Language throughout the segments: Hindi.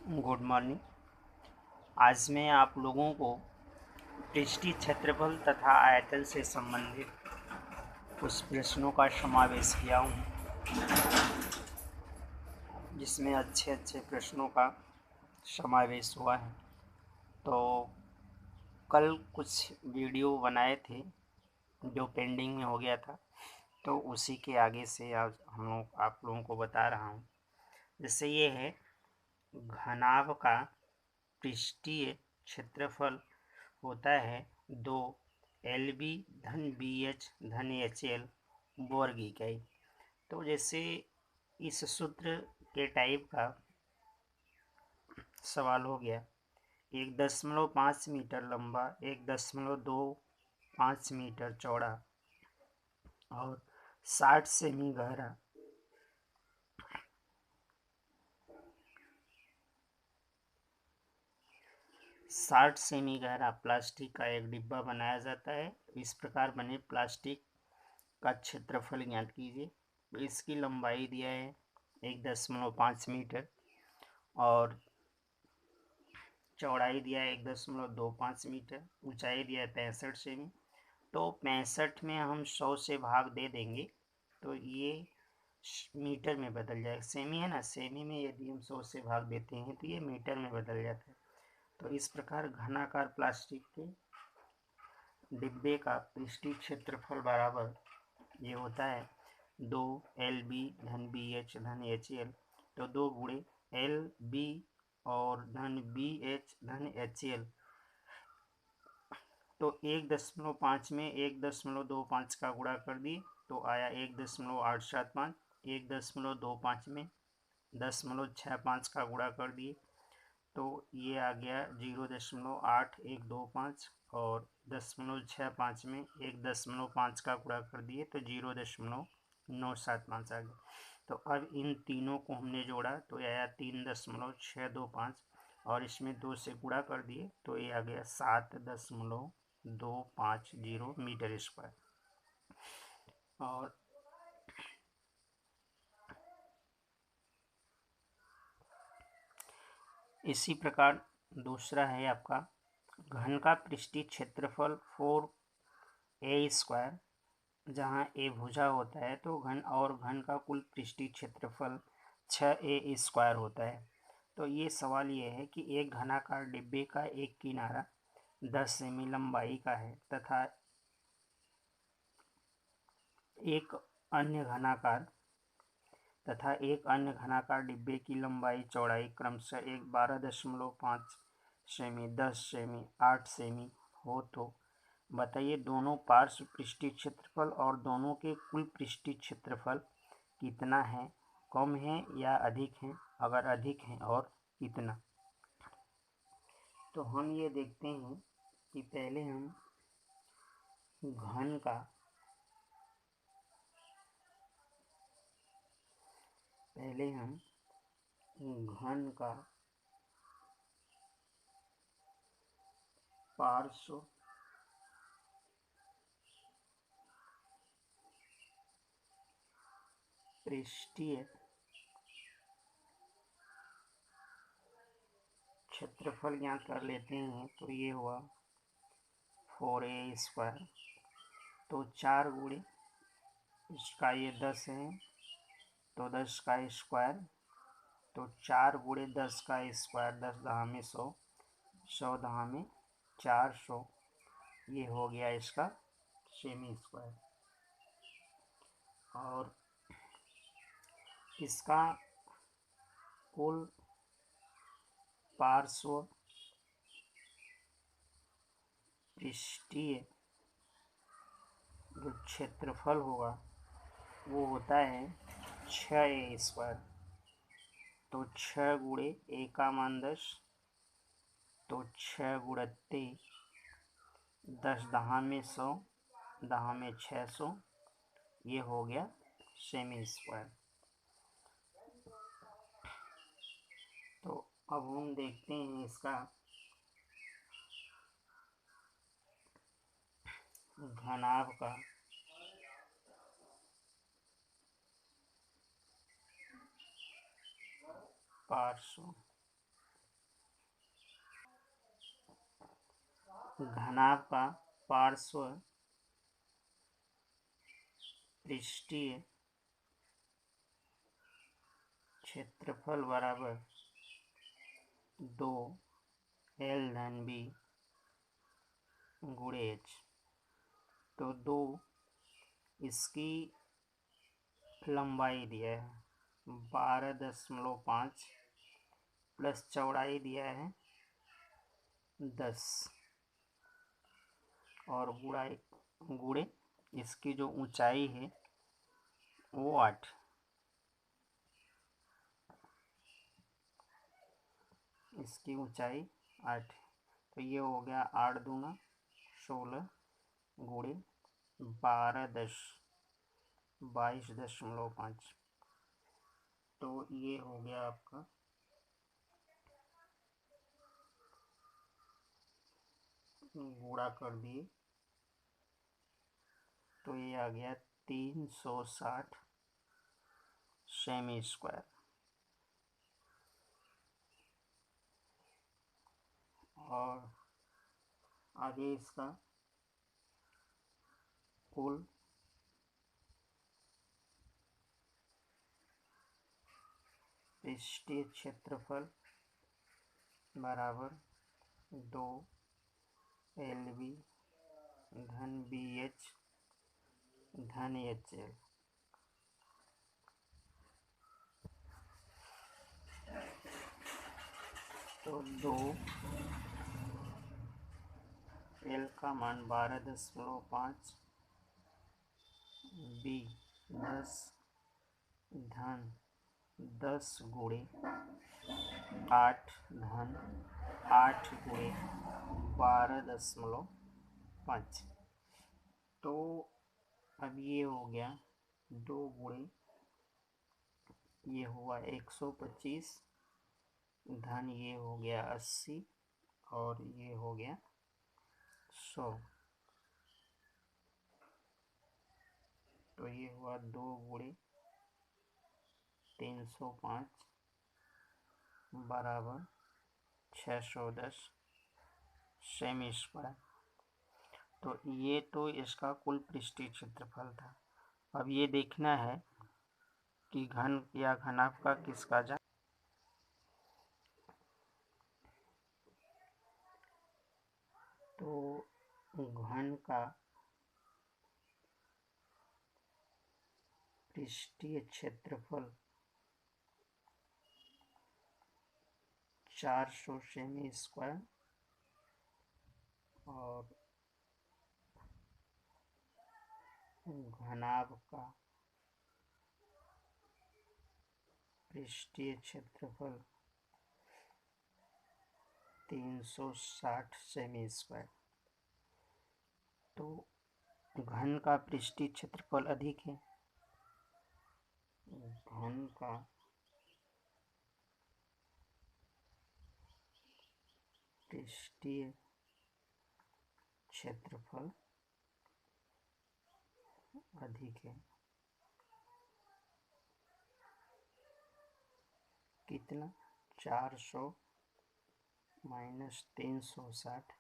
Good morning. आज मैं आप लोगों को पृष्ठीय क्षेत्रफल तथा आयतन से संबंधित कुछ प्रश्नों का समावेश किया हूँ, जिसमें अच्छे अच्छे प्रश्नों का समावेश हुआ है। तो कल कुछ वीडियो बनाए थे जो पेंडिंग में हो गया था, तो उसी के आगे से आज आप लोगों को बता रहा हूँ। जैसे ये है, घनाभ का पृष्ठीय क्षेत्रफल होता है 2 LB धन BH धन HL वर्ग इकाई। तो जैसे इस सूत्र के टाइप का सवाल हो गया, 1.5 मीटर लंबा, 1.25 मीटर चौड़ा और 60 सेमी गहरा 60 सेमी गहरा प्लास्टिक का एक डिब्बा बनाया जाता है। इस प्रकार बने प्लास्टिक का क्षेत्रफल ज्ञात कीजिए। इसकी लंबाई दिया है 1.5 मीटर और चौड़ाई दिया है 1.25 मीटर, ऊंचाई दिया है 65 सेमी। तो 65 में हम 100 से भाग दे देंगे तो ये मीटर में बदल जाएगा। सेमी है ना, सेमी में यदि हम 100 से भाग देते हैं तो ये मीटर में बदल जाता है। तो इस प्रकार घनाकार प्लास्टिक के डिब्बे का पृष्ठीय क्षेत्रफल बराबर ये होता है 2 LB धन BH धन HL। तो 2 गुणे LB और धन BH धन HL। तो 1.5 में 1.25 का गुणा कर दिए तो आया 1.875। 1.25 में 0.65 का गुणा कर दिए तो ये आ गया 0.8125 और 0.65 में 1.5 का गुणा कर दिए तो 0.975 आ गया। तो अब इन तीनों को हमने जोड़ा तो ये आया 3.625 और इसमें 2 से गुणा कर दिए तो ये आ गया 7.250 मीटर स्क्वायर। और इसी प्रकार दूसरा है आपका, घन का पृष्ठीय क्षेत्रफल 4a², जहाँ a भुजा होता है तो घन और घन का कुल पृष्ठीय क्षेत्रफल 6a² होता है। तो ये सवाल ये है कि एक घनाकार डिब्बे का एक किनारा 10 सेमी लंबाई का है तथा एक अन्य घनाकार डिब्बे की लंबाई चौड़ाई क्रमशः 12.5 सेमी, 10 सेमी, 8 सेमी हो तो बताइए दोनों पार्श्व पृष्ठीय क्षेत्रफल और दोनों के कुल पृष्ठीय क्षेत्रफल कितना है, कम है या अधिक है, अगर अधिक है और कितना। तो हम ये देखते हैं कि पहले हम घन का पार्श्व पृष्ठीय क्षेत्रफल ज्ञात कर लेते हैं। तो ये हुआ 4a²। तो 4 गुणे इसका ये 10 है तो 10 का स्क्वायर, तो 4 गुणे 10 का स्क्वायर, 10 दहा में 100, 100 दहा में 400, ये हो गया इसका सेमी स्क्वायर। और इसका कुल पार्श्व पृष्ठीय जो क्षेत्रफल होगा वो होता है 6a²। तो 6 गुणे a का मान 10, तो 6 गुणते 10 दहा में 100, दहा में 600, ये हो गया सेमी स्क्वायर। तो अब हम देखते हैं इसका घनाभ का पार्श्व घनाभ का पार्श्व पृष्ठीय क्षेत्रफल बराबर 2 L धन B गुणे H। तो 2 इसकी लंबाई दिया है 12.5 प्लस चौड़ाई दिया है 10 और गुणे इसकी जो ऊंचाई है वो 8। इसकी ऊंचाई 8। तो ये हो गया 8 दूना 16 गुणे 22.5। तो ये हो गया आपका गुणा कर दिए तो ये आ गया 360 सेमी स्क्वायर। और आगे इसका कुल पृष्ठीय क्षेत्रफल बराबर 2 LB धन BH धन HL। तो 2 L का मान 12.5 B 10 धन 10 गुणे 8 धन 8 गुणे 12.5। तो अब ये हो गया 2 गुणे ये हुआ 125 धन ये हो गया 80 और ये हो गया 100। तो ये हुआ 2 गुणे 305 बराबर 610 सेमी स्क्वायर। तो ये तो इसका कुल पृष्ठीय क्षेत्रफल था। अब ये देखना है कि घन या घनाभ का किसका जा। तो घन का पृष्ठीय क्षेत्रफल 400 सेमी स्क्वायर और घनाभ का पृष्ठीय क्षेत्रफल 360 सेमी स्क्वायर। तो घन का पृष्ठीय क्षेत्रफल अधिक है। घन का पृष्ठीय क्षेत्रफल अधिक है। कितना 400 माइनस 360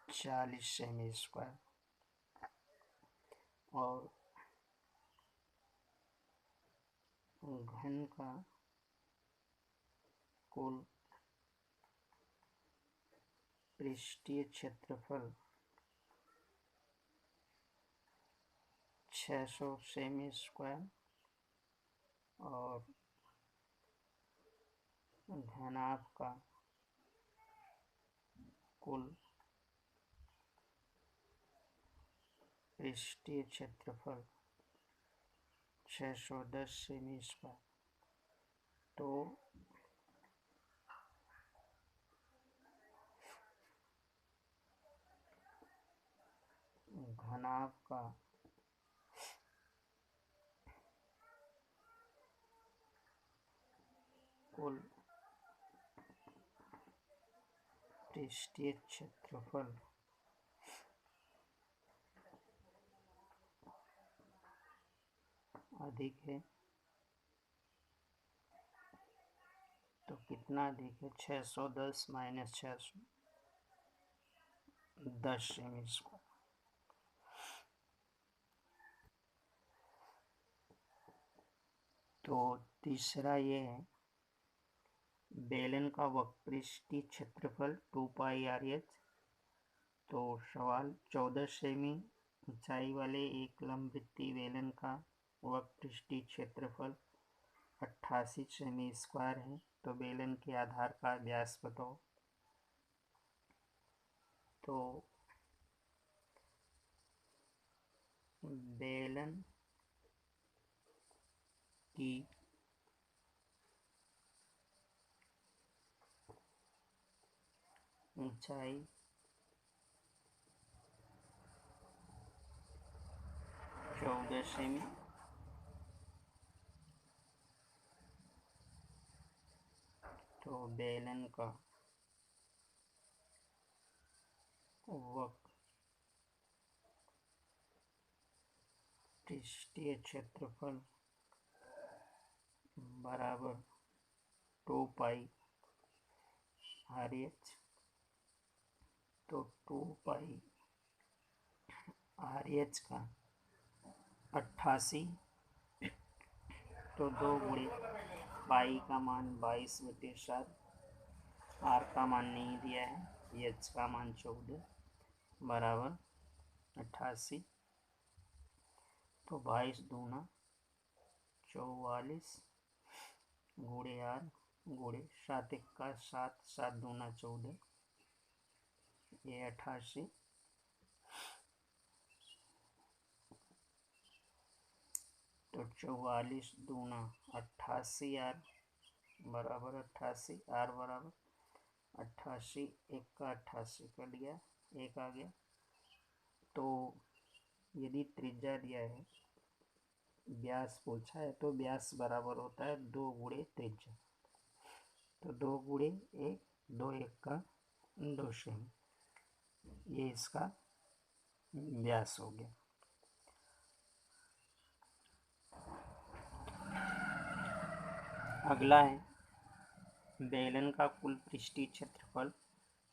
40 सेमी स्क्वायर और घन का कुल पृष्ठीय क्षेत्रफल 600 सेमी स्क्वायर और घनाभ का कुल पृष्ठीय क्षेत्रफल 610 सेमी स्क्वायर। तो घनाभ का कुल पृष्ठीय क्षेत्रफल अधिक है। तो कितना अधिक है 610 माइनस 600 10 सेमी स्क्वायर। तो तीसरा ये है, बेलन का वक्रपृष्ठीय क्षेत्रफल 2 पाई आर एच। तो सवाल, 14 सेमी ऊंचाई वाले एक लंबवृत्तीय बेलन का वक्रपृष्ठीय क्षेत्रफल 88 सेमी स्क्वायर है, तो बेलन के आधार का व्यास बताओ। तो बेलन की ऊंचाई 14 सेमी, तो बेलन का वक्रपृष्ठीय क्षेत्रफल बराबर 2 पाई आर एच। तो 2 पाई आर एच का 88, तो 2 गुणे पाई का मान 22/7, आर का मान नहीं दिया है, एच का मान 14 बराबर 88। तो 22 दूना 44 गुणे आर गुणे 7 का 7, 7 दूना 14, ये 88। तो 44 दूना 88 आर बराबर 88, आर बराबर 88, एक का 88 कट गया, एक आ गया। तो यदि त्रिज्या दिया है, व्यास पूछा है, तो व्यास बराबर होता है 2 गुणे त्रिज्या। तो 2 गुणे 1, 2 1 का 2 सेमी, ये इसका व्यास हो गया। अगला है, बेलन का कुल पृष्ठीय क्षेत्रफल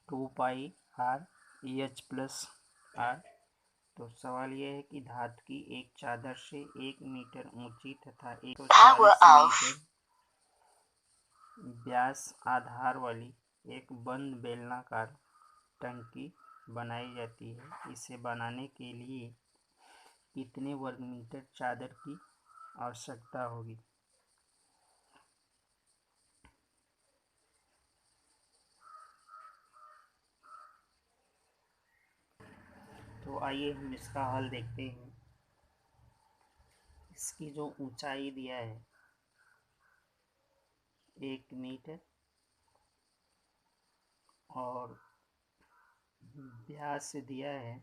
2 पाई आर एच प्लस आर। तो सवाल यह है कि धातु की एक चादर से 1 मीटर ऊंची तथा 140 मीटर व्यास आधार वाली एक बंद बेलनाकार टंकी बनाई जाती है। इसे बनाने के लिए कितने वर्ग मीटर चादर की आवश्यकता होगी? तो आइए हम इसका हल देखते हैं। इसकी जो ऊंचाई दिया है 1 मीटर और व्यास दिया है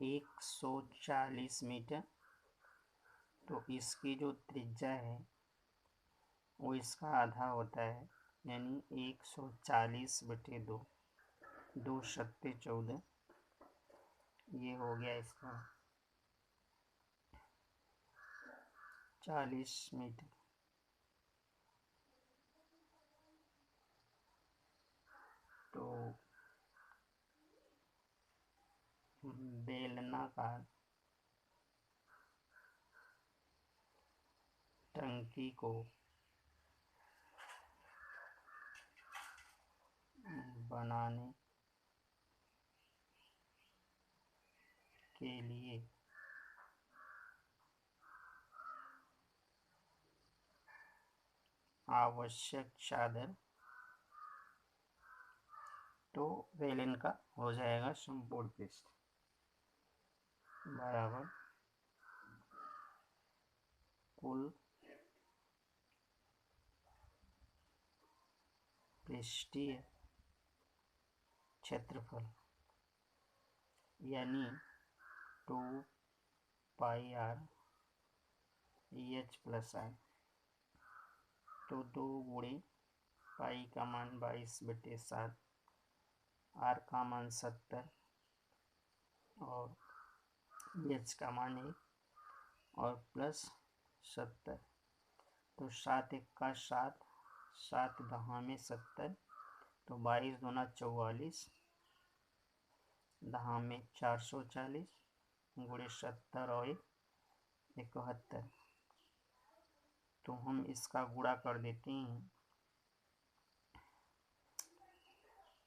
140 मीटर, तो इसकी जो त्रिज्या है वो इसका आधा होता है, यानी 140/2, 2 सत्ते 14, ये हो गया इसका 40 मीटर। तो बेलनाकार टंकी को बनाने के लिए आवश्यक चादर, तो बेलन का हो जाएगा संपूर्ण पृष्ठ बराबर कुल पृष्ठीय क्षेत्रफल, यानी 2 पाई आर एच प्लस आर। तो 2 गुणे पाई का मान 22/7, आर का मान 70 और एच का मान 1 और प्लस 70। तो 7 1 का 7, 7 10 में 70, तो 22 दूना 44, 10 में 440 गुणे 70 और 71। तो हम इसका गुणा कर देते हैं।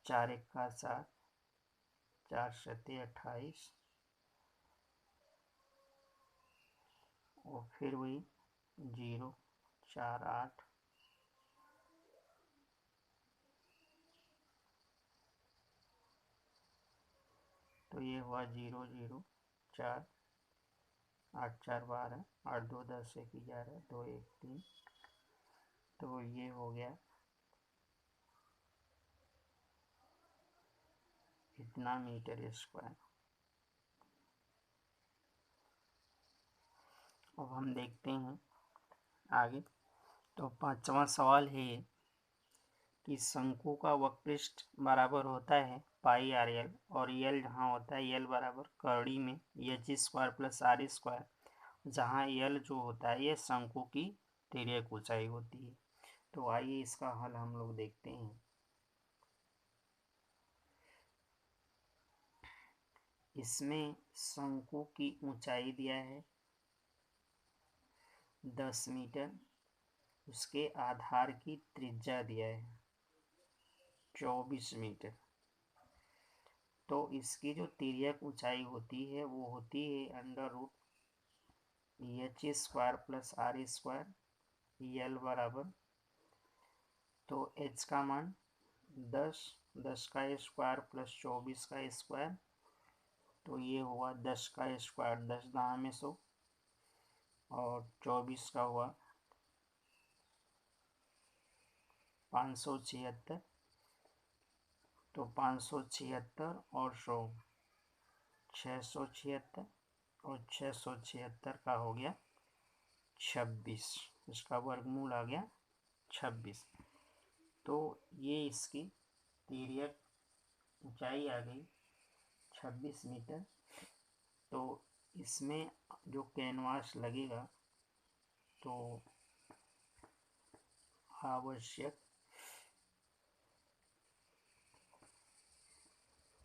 4 एक्का 7, 4 सत्ते 28 और फिर वही 0 4 8 तो ये हुआ 0 0 4 8 4 12 8 2 10 1 11 2 1 3। तो ये हो गया इतना मीटर स्क्वायर। अब हम देखते हैं आगे। तो 5वां सवाल है कि शंकु का वक्रपृष्ठ बराबर होता है पाई आर एल, और एल जहाँ होता है एल बराबर करड़ी में H square plus R square, जहाँ एल जो होता है ये शंकु की तिर्यक ऊंचाई होती है। तो आइए इसका हल हम लोग देखते हैं। इसमें शंकु की ऊंचाई दिया है 10 मीटर, उसके आधार की त्रिज्या दिया है 24 मीटर। तो इसकी जो तिर्यक ऊंचाई होती है वो होती है under root H square plus R square L बराबर, तो एच का मान 10 10 का स्क्वायर प्लस 24 का स्क्वायर, तो ये हुआ 10 का स्क्वायर 10 10 में 100 और 24 का हुआ 576। तो 576 और 100 676 और 676 का हो गया 26, इसका वर्गमूल आ गया 26। तो ये इसकी तिर्यक ऊंचाई आ गई 26 मीटर। तो इसमें जो कैनवास लगेगा तो आवश्यक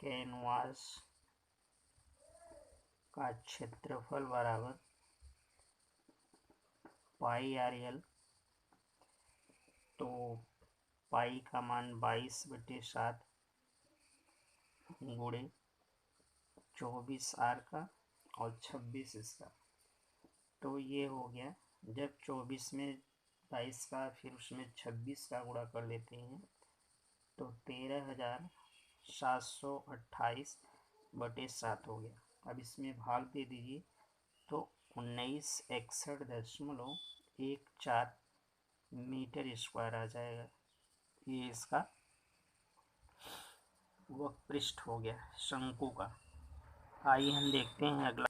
कैनवास का क्षेत्रफल बराबर पाई आर एल, तो पाई का मान 22/7 गुणे 24 आर का और 26 इसका। तो ये हो गया, जब 24 में 22 का फिर उसमें 26 का गुणा कर लेते हैं तो 13,728/7 हो गया। अब इसमें भाग दे दीजिए तो 1961.14 मीटर स्क्वायर आ जाएगा। ये इसका वक्रपृष्ठ हो गया शंकु का। आइए हम देखते हैं अगला।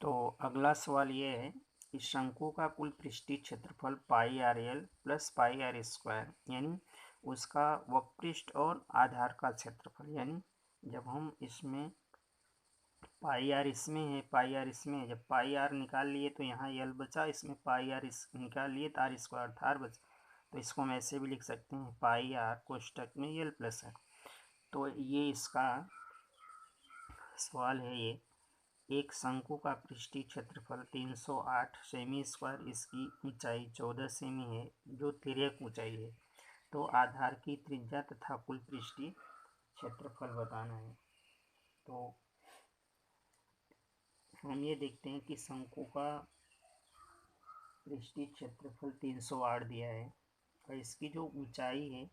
तो अगला सवाल ये है कि शंकु का कुल पृष्ठीय क्षेत्रफल pi R L plus pi R square, यानी उसका वक्रपृष्ठ और आधार का क्षेत्रफल, यानी जब हम इसमें पाई आर इसमें है पाई आर इसमें है, जब पाई आर निकाल लिए तो यहाँ एल बचा, इसमें पाई आर निकाल लिए तो आर स्क्वायर था आर बचा। तो इसको हम ऐसे भी लिख सकते हैं पाई आर कोष्टक में एल प्लस आर। तो ये इसका सवाल है। ये एक शंकु का पृष्ठीय क्षेत्रफल 308 सेमी स्क्वायर, इसकी ऊंचाई 14 सेमी है जो तिर्यक ऊंचाई है। तो आधार की त्रिज्या तथा कुल पृष्ठीय क्षेत्रफल बताना है। तो हम ये देखते हैं कि शंकु का पृष्ठीय क्षेत्रफल 308 दिया है और इसकी जो ऊंचाई है,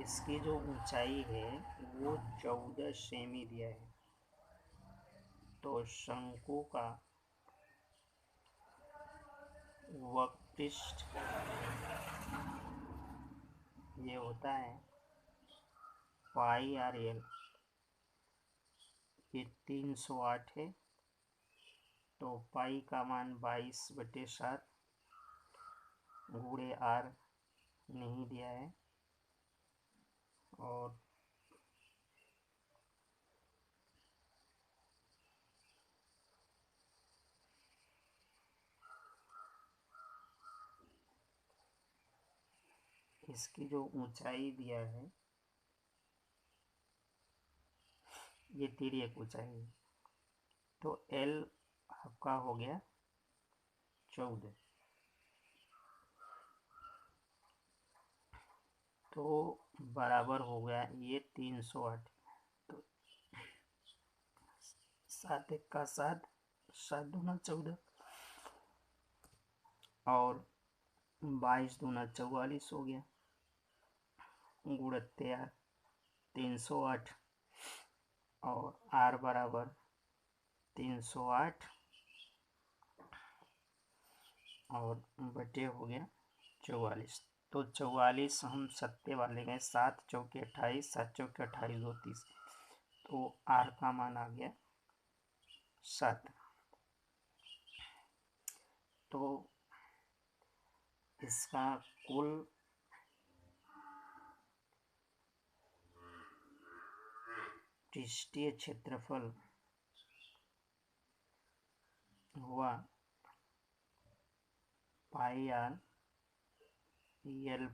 इसकी जो ऊंचाई है वो 14 सेमी दिया है। तो शंकु का वक्रपृष्ठ ये होता है पाई आर एल, ये 308 है, तो पाई का मान 22/7 गुणे आर नहीं दिया है और इसकी जो ऊंचाई दिया है ये तिर्यक ऊंचाई है। तो L आपका हो गया 14। तो बराबर हो गया ये 308। तो 7 एक का 7, 7 दूना 14 और 22 दूना 44 हो गया, गुणित 308 और R बराबर 308 और बटे हो गया 44। तो 44 हम सत्ते वाले गए, 7 चौके 28, 7 चौके 28 दो 30, तो R का मान आ गया 7। तो इसका कुल पृष्ठीय क्षेत्रफल हुआ पाई R EL+